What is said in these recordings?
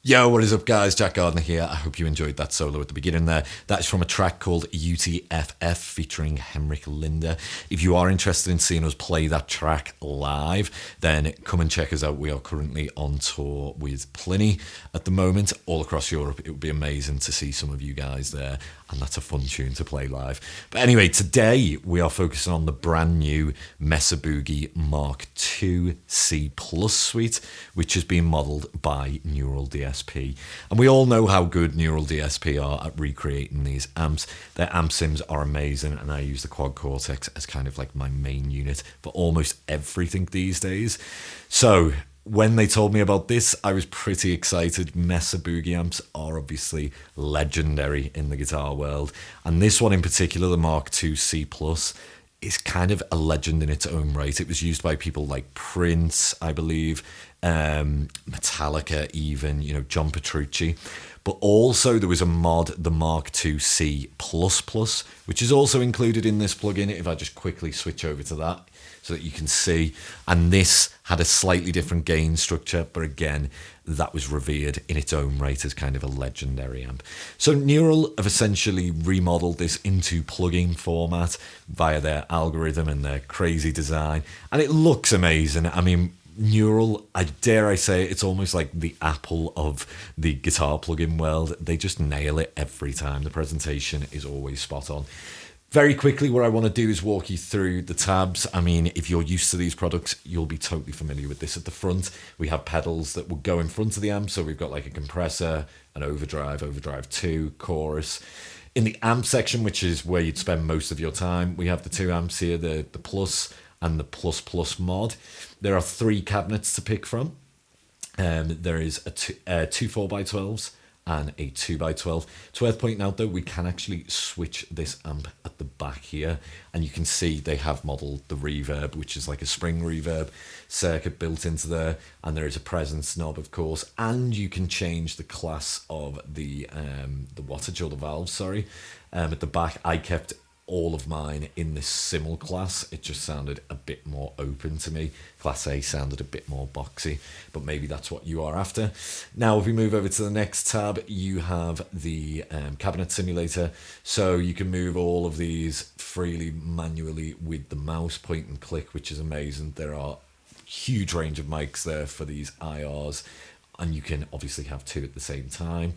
Yo, what is up guys, Jack Gardiner here. I hope you enjoyed that solo at the beginning there. That is from a track called U.T.F.F featuring Henrik Linder. If you are interested in seeing us play that track live, then come and check us out. We are currently on tour with Pliny at the moment, all across Europe. It would be amazing to see some of you guys there, and that's a fun tune to play live. But anyway, today we are focusing on the brand new Mesa Boogie Mark II C Plus suite, which has been modelled by Neural DSP. And we all know how good Neural DSP are at recreating these amps. Their amp sims are amazing, and I use the Quad Cortex as kind of like my main unit for almost everything these days. So when they told me about this, I was pretty excited. Mesa Boogie amps are obviously legendary in the guitar world, and this one in particular, the Mark II C Plus, is kind of a legend in its own right. It was used by people like Prince, I believe, Metallica even, you know, John Petrucci. But also there was a mod, the Mark II C++, which is also included in this plugin. If I just quickly switch over to that so that you can see. And this had a slightly different gain structure, but again, that was revered in its own right as kind of a legendary amp. So Neural have essentially remodeled this into plugin format via their algorithm and their crazy design. And it looks amazing. I mean, Neural, I dare say, it's almost like the Apple of the guitar plugin world. They just nail it every time. The presentation is always spot on. Very quickly, what I want to do is walk you through the tabs. I mean, if you're used to these products, you'll be totally familiar with this. At the front, we have pedals that will go in front of the amp. So we've got like a compressor, an overdrive, overdrive 2, chorus. In the amp section, which is where you'd spend most of your time, we have the two amps here, the Plus and the Plus mod. There are 3 cabinets to pick from. There is two 4x12s and a 2x12. It's worth pointing out though, we can actually switch this amp at the back here, and you can see they have modelled the reverb, which is like a spring reverb circuit built into there, and there is a presence knob, of course, and you can change the class of the wattage, or the valve, sorry. At the back, I kept all of mine in this simul class. It just sounded a bit more open to me. Class A sounded a bit more boxy, but maybe that's what you are after. Now, if we move over to the next tab, you have the cabinet simulator. So you can move all of these freely manually with the mouse, point and click, which is amazing. There are a huge range of mics there for these IRs, and you can obviously have 2 at the same time.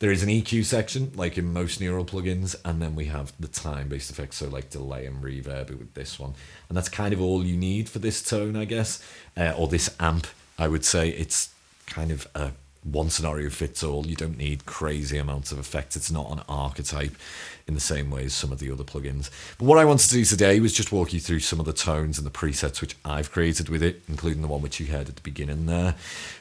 There is an EQ section, like in most Neural plugins, and then we have the time-based effects, so like delay and reverb with this one. And that's kind of all you need for this tone, I guess, or this amp, I would say. It's kind of a one scenario fits all. You don't need crazy amounts of effects. It's not an archetype in the same way as some of the other plugins. But what I wanted to do today was just walk you through some of the tones and the presets which I've created with it, including the one which you heard at the beginning there.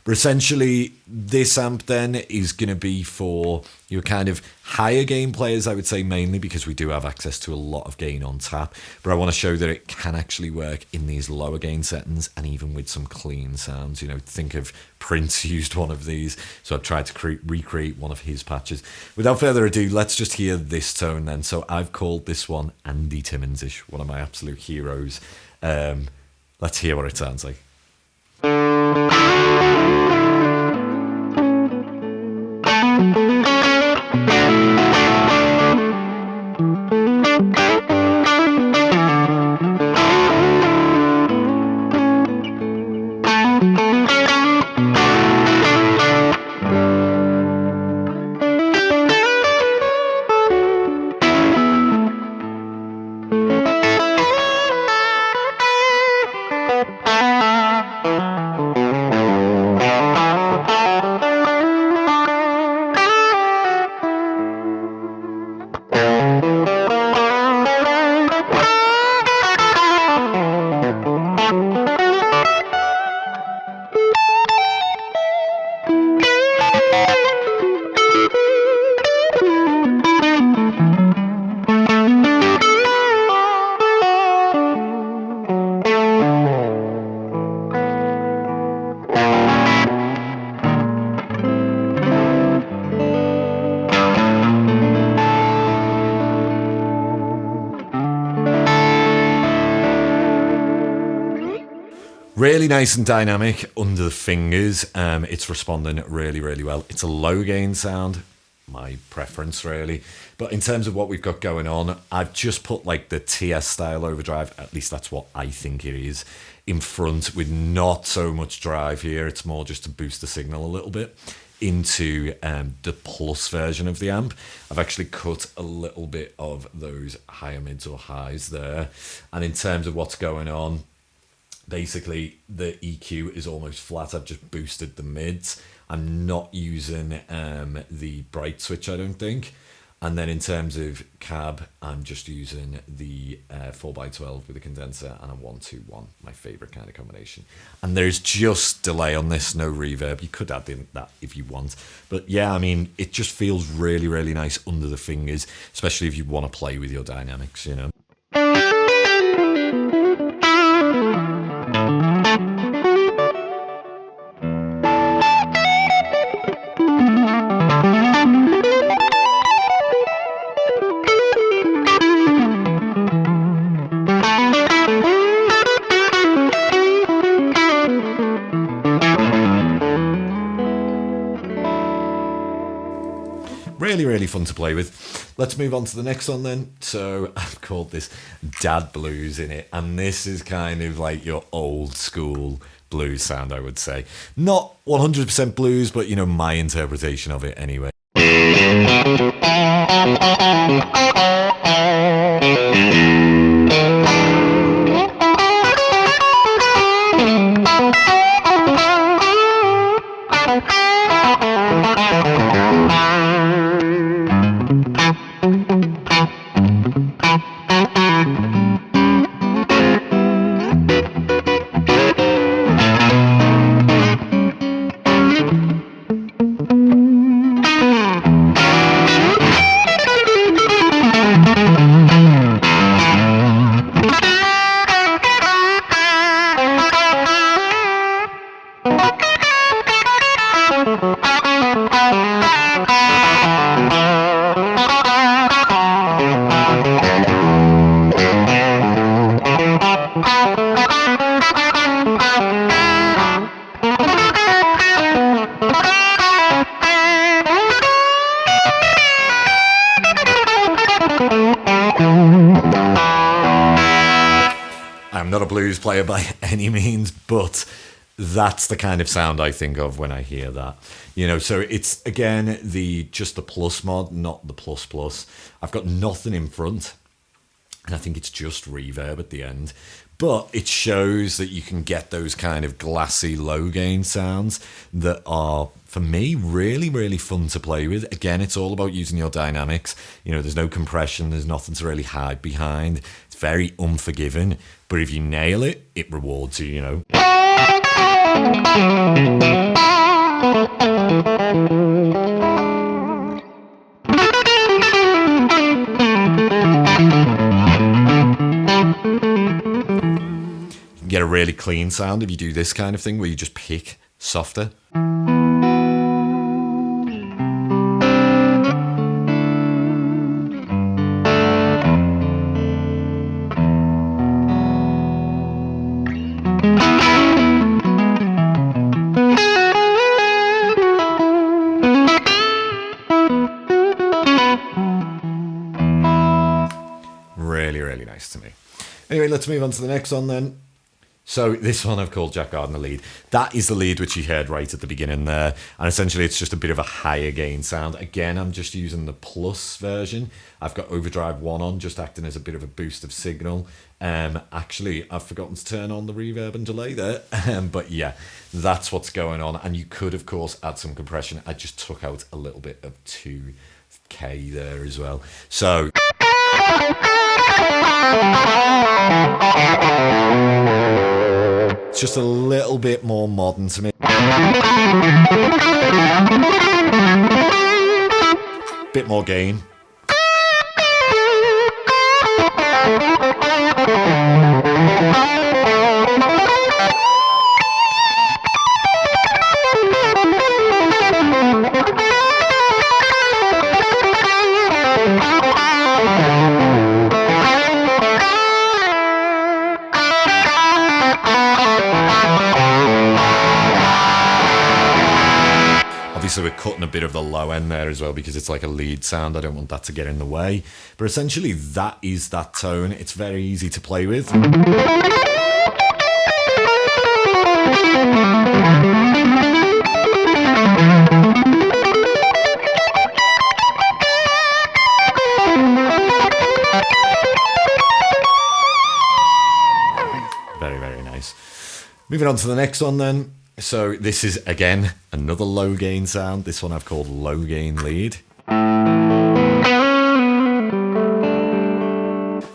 But essentially, this amp then is going to be for your kind of higher gain players, I would say, mainly because we do have access to a lot of gain on tap. But I want to show that it can actually work in these lower gain settings and even with some clean sounds. You know, think of Prince used one of these, so I've tried to recreate one of his patches. Without further ado, let's just hear this tone then. So I've called this one Andy Timmomsish, one of my absolute heroes. Let's hear what it sounds like. Really nice and dynamic under the fingers. It's responding really, really well. It's a low gain sound, my preference really. But in terms of what we've got going on, I've just put like the TS style overdrive, at least that's what I think it is, in front with not so much drive here. It's more just to boost the signal a little bit into the plus version of the amp. I've actually cut a little bit of those higher mids or highs there. And in terms of what's going on, basically the EQ is almost flat. I've just boosted the mids. I'm not using the bright switch, I don't think. And then in terms of cab, I'm just using the 4x12 with a condenser and a 1-2-1, my favorite kind of combination. And there's just delay on this, no reverb. You could add in that if you want. But yeah, I mean, it just feels really, really nice under the fingers, especially if you want to play with your dynamics, you know. Really, really fun to play with. Let's move on to the next one then. So I've called this Dad Blues Innit, and this is kind of like your old school blues sound, I would say. Not 100% blues, but you know, my interpretation of it anyway. I'm not a blues player by any means, but that's the kind of sound I think of when I hear that. You know, so it's, again, just the plus mod, not the plus plus. I've got nothing in front, and I think it's just reverb at the end. But it shows that you can get those kind of glassy, low-gain sounds that are, for me, really, really fun to play with. Again, it's all about using your dynamics. You know, there's no compression. There's nothing to really hide behind. It's very unforgiving. But if you nail it, it rewards you, you know. You can get a really clean sound if you do this kind of thing where you just pick softer. Really nice to me. Anyway, let's move on to the next one then. So this one I've called Jack Gardiner lead. That is the lead which you heard right at the beginning there. And essentially it's just a bit of a higher gain sound. Again, I'm just using the plus version. I've got overdrive 1 on, just acting as a bit of a boost of signal. Actually, I've forgotten to turn on the reverb and delay there. But yeah, that's what's going on. And you could, of course, add some compression. I just took out a little bit of 2K there as well. So... it's just a little bit more modern to me. Bit more gain. we're cutting a bit of the low end there as well because it's like a lead sound. I don't want that to get in the way. But essentially that is that tone. It's very easy to play with. Very, very nice. Moving on to the next one then. So this is, again, another low gain sound. This one I've called low gain lead.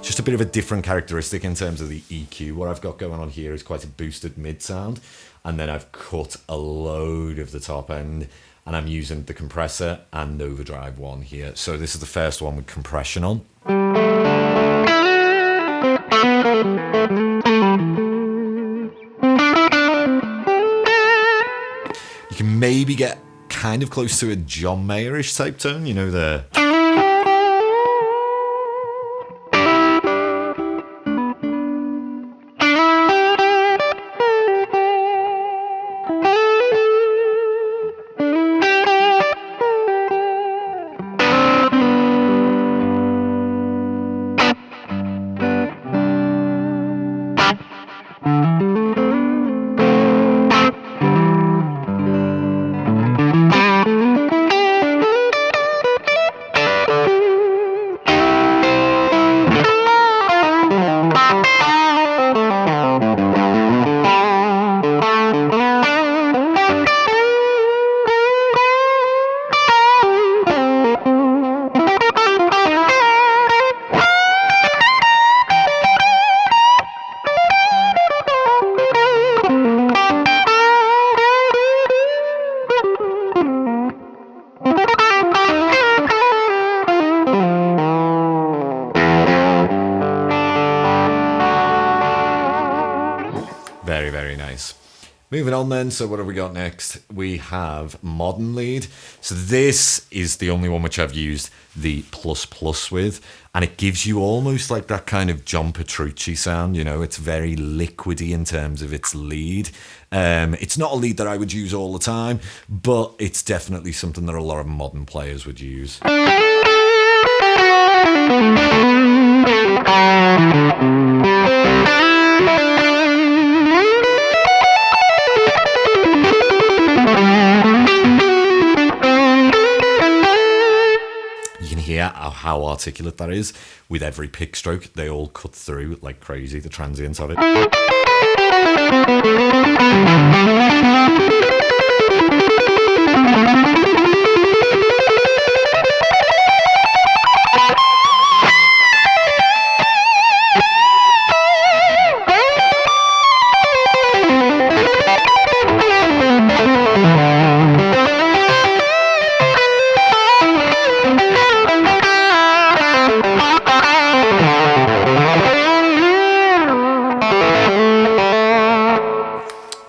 Just a bit of a different characteristic in terms of the EQ. What I've got going on here is quite a boosted mid sound. And then I've cut a load of the top end. And I'm using the compressor and overdrive one here. So this is the first one with compression on. You can maybe get kind of close to a John Mayer-ish type tone, you know, the... Very, very nice. Moving on then, so what have we got next? We have modern lead. So this is the only one which I've used the plus with, and it gives you almost like that kind of John Petrucci sound, you know, it's very liquidy in terms of its lead. It's not a lead that I would use all the time, but it's definitely something that a lot of modern players would use. Hear how articulate that is with every pick stroke. They all cut through like crazy, the transients of it.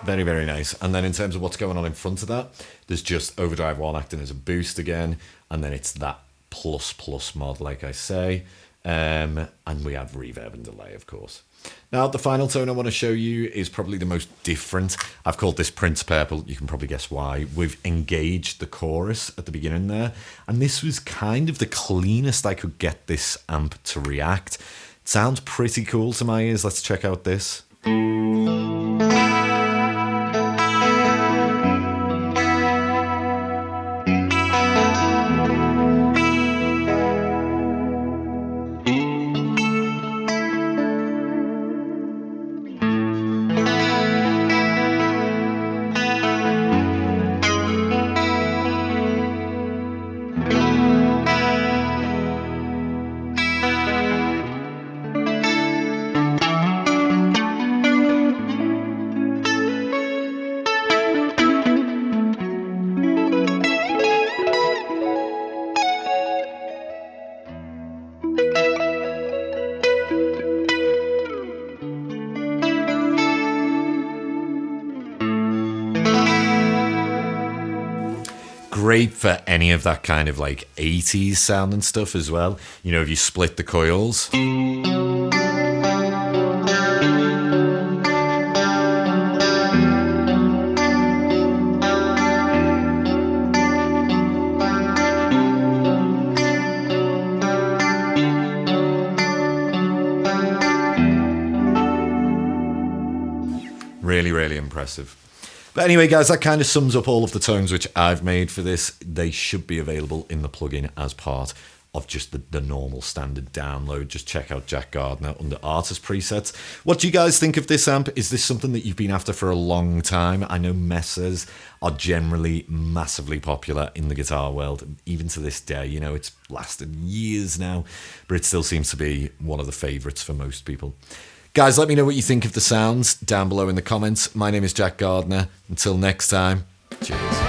Very, very nice. And then in terms of what's going on in front of that, there's just overdrive one acting as a boost again, and then it's that plus mod, like I say, and we have reverb and delay, of course. Now, the final tone I want to show you is probably the most different. I've called this Prince Purple. You can probably guess why. We've engaged the chorus at the beginning there, and this was kind of the cleanest I could get this amp to react. It sounds pretty cool to my ears. Let's check out this. Great for any of that kind of like 80s sound and stuff as well. You know, if you split the coils. Really, really impressive. But anyway, guys, that kind of sums up all of the tones which I've made for this. They should be available in the plugin as part of just the normal standard download. Just check out Jack Gardiner under artist presets. What do you guys think of this amp? Is this something that you've been after for a long time? I know Mesas are generally massively popular in the guitar world, even to this day. You know, it's lasted years now, but it still seems to be one of the favorites for most people. Guys, let me know what you think of the sounds down below in the comments. My name is Jack Gardiner. Until next time, cheers.